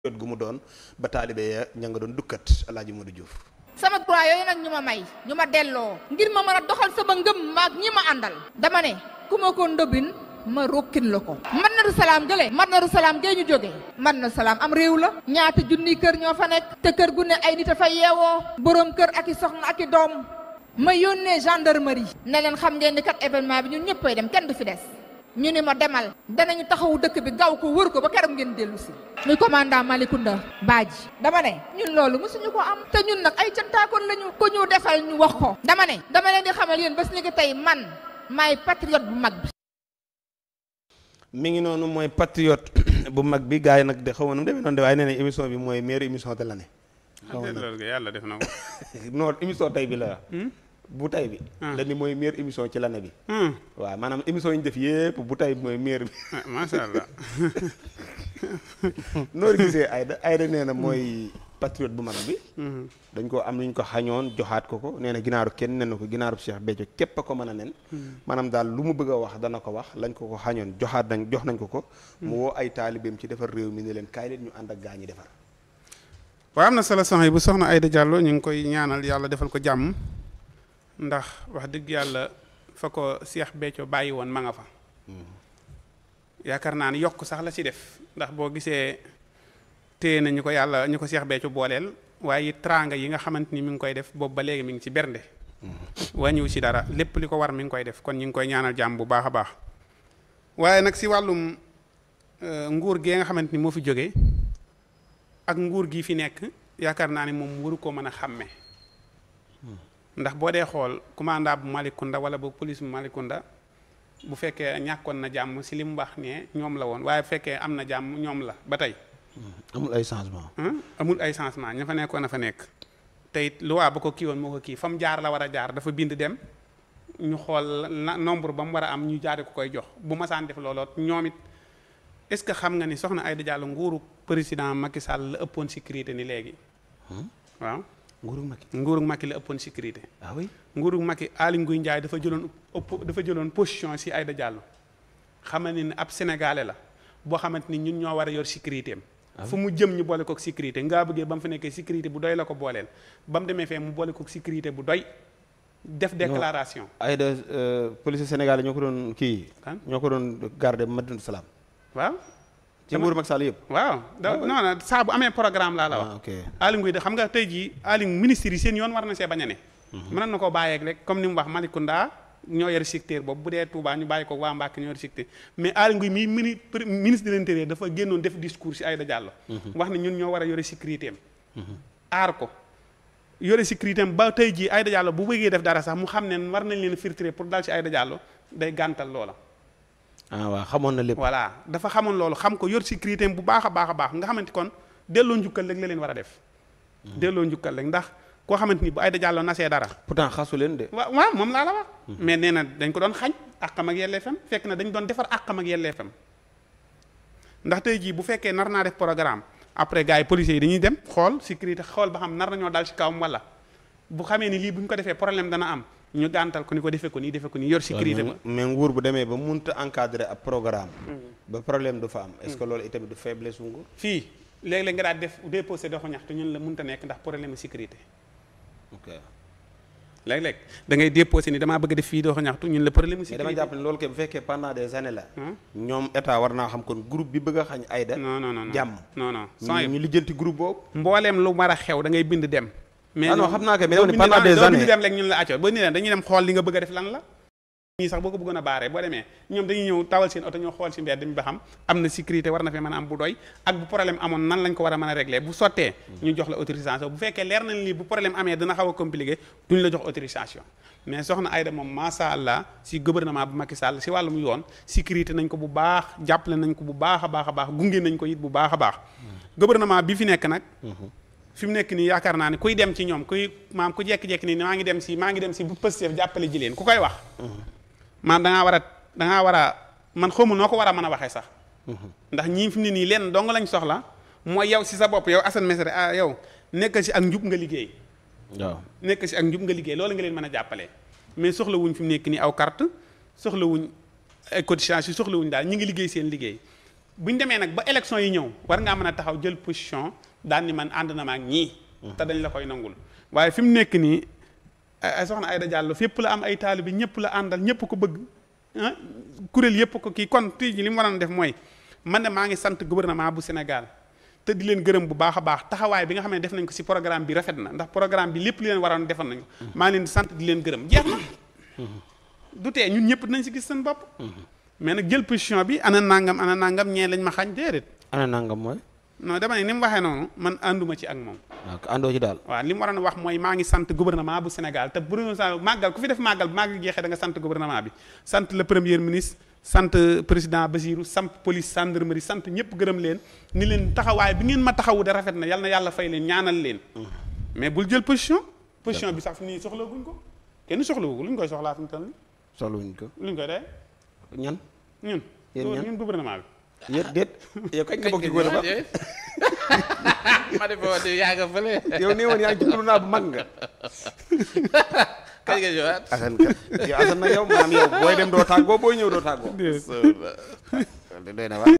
jot gu mu doon ba taalibe ya ña nga doon dukkat Alaaji Modou Diouf. sama droit yooyu nag ñu ma may ñu ma delloo ngir ma mën a doxal sama ngëm maag ñi ma àndal dama ne ku ma ko ndëbin ma rokkin la ko Madinatu Salaam gële Madinatu Salaam gee ñu jógee Madinatu Salaam am réew la ñaata junni kër ñoo fa nekk te kër gu ne ay nit a fa yeewoo boroom kër ak i soxna ak i doom ma yónnee gendarmerie ne leen xam ngeen ni kat événement bi ñun ñëppay dem kenn du fi des ñu ni ma demal danañu taxawu dëkk bi gaw ko wër ko ba keroog ngeen dellu si muy commandant Malicounda Badji dama ne ñun loolu mësuñu ko am te ñun nag ay cantaakoon lañu ko ñu defal ñu wax ko dama leen di xamal yéen bés ni ko tey man maay patriote bu mag bi. mi ngi noonu mooy patriote bu mag bi gars yi nag de xaw ma nu mu demee noonu de waaye nee nañ émission bi mooy meilleure émission de l'année. xaw ma loolu yàlla def na ko. non émission tey bi la. bu tay bi la ni mooy meilleure émission ci l'année bi. waaw maanaam émission yi ñu def yépp bu tay bi mooy meilleure bi. macha allah. noo gisee Aïda nee na mooy patriote bu mag bi. dañ ko am lu ñu ko xañoon joxaat ko nee na ginaaru kenn nen na ko ginaaru Cheikh Béthio képp a ko mën a nen. maanaam daal lu mu bëgg a wax dana ko wax lañ ko xañoon jox nañ ko. mu woo ay taalibeem ci defar réew mi ne leen kaay leen ñu ànd ak gaa ñi defar. waaw am na solo soxna yi bu soxna Aïda Diallo ñu ngi koy ñaanal yàlla defal ko jàmm ndax wax dëgg yàlla fa ko Cheikh Béthio bàyyi woon ma nga fa. yaakaar naa ni yokk sax la ci def ndax boo gisee téye na ñu ko Cheikh Béthio booleel waaye teraanga yi nga xamante ni mi ngi koy def boobu ba léegi mi ngi ci bernde. wàññiwu ci dara lépp li ko war mi ngi koy def kon ñu ngi koy ñaanal jàmm bu baax a baax waaye nag si wàllum nguur gee nga xamante ni moo fi jógee ak nguur gi fi nekk yaakaar naa ni moom waru koo mën a xàmme. ndax boo dee xool commandant bu Malicounda wala bu police bu Malicounda bu fekkee ñàkkoon na jàmm si li mu wax ne ñoom la woon waaye bu fekkee am na jàmm ñoom la ba tey. amul ay changement. amul ay changement ña fa nekkoon na fa nekk. te it loi ba ko kii woon moo ko kii fa mu jaar la war a jaar dafa bind dem ñu xool nombre ba mu war a am ñu jaare ko koy jox bu masaan def looloot ñoom it est-ce que xam nga ni soxna Aïda Diallo nguuru président Macky Sall la ëppoon sécurité ni léegi. waaw. nguurug Macky la ëppoon sécurité. ah oui nguurug Macky Aly Ngouille Ndiaye dafa jëloon position si Aïda Diallo xam ne ni ab sénégalais la boo xamante ni ñun ñoo war a yor sécurité am. fu mu jëm ñu boole kook sécurité ngaa bëggee ba mu fa nekkee sécurité bu doy la ko booleel ba mu demee fee mu boole kook sécurité bu doy. def déclaration. Aïda police sénégalais ñoo ko doon kii. ñoo ko doon garder Madinatu Salaam. waaw. ci nguuru Macky Sall yëpp. waaw non saa bu amee programme laa la wax. ok Aly Ngouille de xam nga tey jii Aly ministre yi seen yoon war na see bañ a ne. mënoon na koo bàyyeeg rek comme ni mu wax Malicounda ñoo yor secteur boobu bu dee Touba ñu bàyyi ko waa Mbacké ñoo yor secteur mais Aly Ngouille mii ministre de l'intérieur dafa génnoon def discours si Aïda Diallo. wax ne ñun ñoo war a yore sécurité am. aar ko yore sécurité am ba tey jii Aïda Diallo bu bëggee def dara sax mu xam ne war nañ leen filtrer pour dal si Aïda Diallo day gàntal loola. waaw xamoon na lépp. voilà dafa xamoon loolu xam ko yor sécurité bu baax a baax nga xamante kon delloo njukkal rek la leen war a def. delloo njukkal rek ndax koo xamante ni bu Aïda Diallo nasee dara. pourtant xasu leen de. waaw moom laa la wax. mais nee na dañ ko doon xañ àqam ak yelleefam fekk na dañ doon defar àqam ak yelleefam ndax tey jii bu fekkee nar naa def programme après gars yi policiers yi dañuy dem xool sécurité xool ba xam nar nañoo dal ci kawam wala bu xamee ni lii bu ñu ko defee problème dana am. ñu gàntal ko ni ko defee ko nii yor sécurité ba. mais nguur bu demee ba munta encadrer ab programme. ba problème du fa am. est-ce que loolu itamit du faiblesse su nguur. fii léeg-léeg nga daal def déposé doxu ñaxtu ñun la munta nekk ndax problème sécurité. ok léeg-léeg da ngay déposé ni damaa bëgg def fii doxu ñaxtu ñun la problème sécurité. mais dama jàpp ne loolu kay bu fekkee pendant des années la. ñoom état war naa xam kon groupe bi bëgg a xañ Aïda. non jàmm. non ñu lijjanti groupe boobu. mbooleem lu war a xew da ngay bind dem. mais non xam naa que mais pendant des années doo dem rek ñun la acco ba ni leen dañuy dem xool li nga bëgg a def lan la ñii sax boo ko bëggoon a baaree boo demee ñoom dañuy ñëw tawal seen oto ñoo xool si mbedd mi ba xam am na sécurité war na fee mën a am bu doy ak bu problème amoon nan lañ ko war a mën a régler bu sottee ñu jox la autorisation bu fekkee leer nañ lii bu problème amee dina xaw a compliqué duñ la jox autorisation mais soxna Aïda moom masha Allah si gouvernement bu Macky Sall si wàllum yoon sécurité nañ ko bu baax jàppale nañ ko bu baax a baax a baax gunge nañ ko it bu baax a baax gouvernement bi fi nekk nag fi mu nekk nii yaakaar naa ne kuy dem ci ñoom kuy maam ku jekki-jekki nii maa ngi dem si bu Pastef jàppale ji leen ku koy wax maam dangaa war a man xawma noo ko war a mën a waxee sax ndax ñii fi mu ne nii lenn dong lañ soxla mooy yow si sa bopp yow Assane Mesere yow nekk si ak njub nga liggéey waaw nekk si ak njub nga liggéey loolu nga leen mën a jàppale mais soxla wuñ fi mu nekk nii aw carte soxla wuñ ay cotisation soxla wuñ daal ñi ngi liggéey seen liggéey buñ demee nag ba élection yi ñëw war ngaa mën a taxaw jël position daan ni man ànd na ma ak ñii te dañ la koy nangul waaye fi mu nekk nii ay soxna Aïda Diallo fépp la am ay taalibe ñëpp la àndal ñëpp ko bëgg ah kuréel yëpp ko kii kon tey ji li mu waroon def mooy man de maa ngi sant gouvernement bu Sénégal te di leen gërëm bu baax a baax taxawaay bi nga xam ne def nañ ko ci programme bi rafet na ndax programme bi lépp li leen waroon defal nañu maa ngi leen di sant di leen gërëm jeex na du tee ñun ñëpp dinañ ci gis seen bopp mais nag jël position bi ana nangam ñee lañ ma xañ déedéet ana nangam mooy non dama ne ni mu waxee noonu man ànduma ci ak moom waaw àndoo ci daal waaw li mu waroon wax mooy maa ngi sant gouvernement bu Sénégal te bu màggal ku fi def màggal bu màggal jeexee da nga sant gouvernement bi sant le premier ministre sant président Basirou sant police gendarmerie sant ñëpp gërëm leen ni leen taxawaay bi ngeen ma taxawu de rafet na yal na yàlla fay leen ñaanal leen mais bul jël position bi sax nii soxla guñ ko kenn soxlawu ko lu ñu koy soxlaa fi mu toll nii soxlawuñ ko lu ñu koy dee ñan ñun gouvernement bi yéen déet yow kañ nga bokk ci gouvernement ma defe woon yaa nga fële. yow nee woon yaa ngi ci gouvernement bu mag nga kañ nga ñëwaat. Assane kat yow Assane nag yow maanaam yow booy dem doo tàggoo booy ñëw doo tàggoo doy na waar